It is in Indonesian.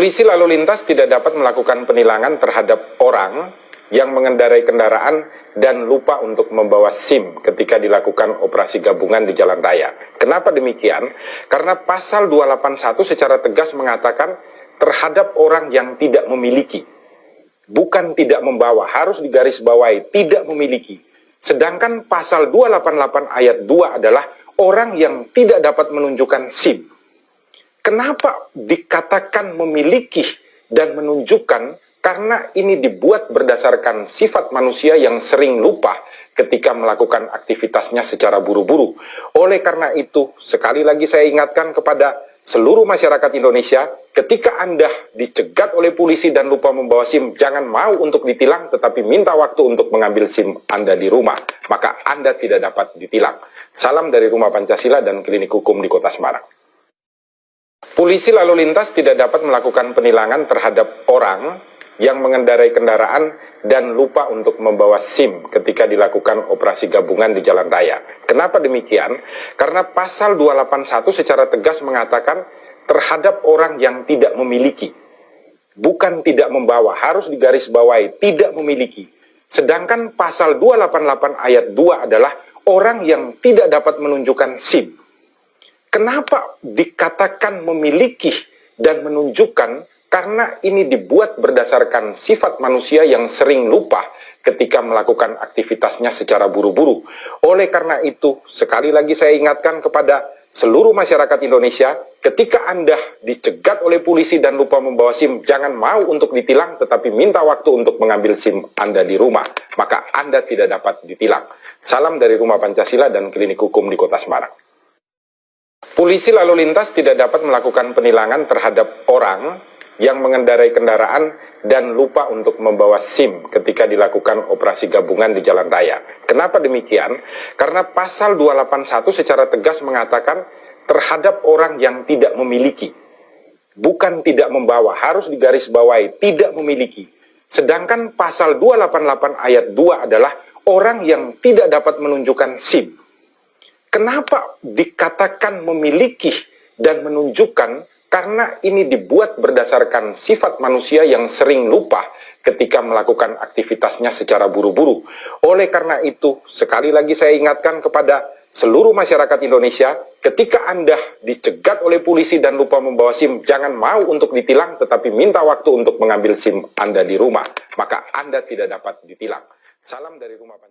Polisi lalu lintas tidak dapat melakukan penilangan terhadap orang yang mengendarai kendaraan dan lupa untuk membawa SIM ketika dilakukan operasi gabungan di jalan raya. Kenapa demikian? Karena pasal 281 secara tegas mengatakan terhadap orang yang tidak memiliki. Bukan tidak membawa, harus digarisbawahi, tidak memiliki. Sedangkan pasal 288 ayat 2 adalah orang yang tidak dapat menunjukkan SIM. Kenapa dikatakan memiliki dan menunjukkan? Karena ini dibuat berdasarkan sifat manusia yang sering lupa ketika melakukan aktivitasnya secara buru-buru. Oleh karena itu, sekali lagi saya ingatkan kepada seluruh masyarakat Indonesia, ketika Anda dicegat oleh polisi dan lupa membawa SIM, jangan mau untuk ditilang, tetapi minta waktu untuk mengambil SIM Anda di rumah. Maka Anda tidak dapat ditilang. Salam dari Rumah Pancasila dan Klinik Hukum di Kota Semarang. Polisi lalu lintas tidak dapat melakukan penilangan terhadap orang yang mengendarai kendaraan dan lupa untuk membawa SIM ketika dilakukan operasi gabungan di jalan raya. Kenapa demikian? Karena pasal 281 secara tegas mengatakan terhadap orang yang tidak memiliki. Bukan tidak membawa, harus digarisbawahi, tidak memiliki. Sedangkan pasal 288 ayat 2 adalah orang yang tidak dapat menunjukkan SIM. Kenapa dikatakan memiliki dan menunjukkan? Karena ini dibuat berdasarkan sifat manusia yang sering lupa ketika melakukan aktivitasnya secara buru-buru. Oleh karena itu, sekali lagi saya ingatkan kepada seluruh masyarakat Indonesia, ketika Anda dicegat oleh polisi dan lupa membawa SIM, jangan mau untuk ditilang, tetapi minta waktu untuk mengambil SIM Anda di rumah. Maka Anda tidak dapat ditilang. Salam dari Rumah Pancasila dan Klinik Hukum di Kota Semarang. Polisi lalu lintas tidak dapat melakukan penilangan terhadap orang yang mengendarai kendaraan dan lupa untuk membawa SIM ketika dilakukan operasi gabungan di jalan raya. Kenapa demikian? Karena pasal 281 secara tegas mengatakan terhadap orang yang tidak memiliki. Bukan tidak membawa, harus digarisbawahi, tidak memiliki. Sedangkan pasal 288 ayat 2 adalah orang yang tidak dapat menunjukkan SIM. Kenapa dikatakan memiliki dan menunjukkan? Karena ini dibuat berdasarkan sifat manusia yang sering lupa ketika melakukan aktivitasnya secara buru-buru. Oleh karena itu, sekali lagi saya ingatkan kepada seluruh masyarakat Indonesia, ketika Anda dicegat oleh polisi dan lupa membawa SIM, jangan mau untuk ditilang, tetapi minta waktu untuk mengambil SIM Anda di rumah. Maka Anda tidak dapat ditilang. Salam dari Rumah Pancasila.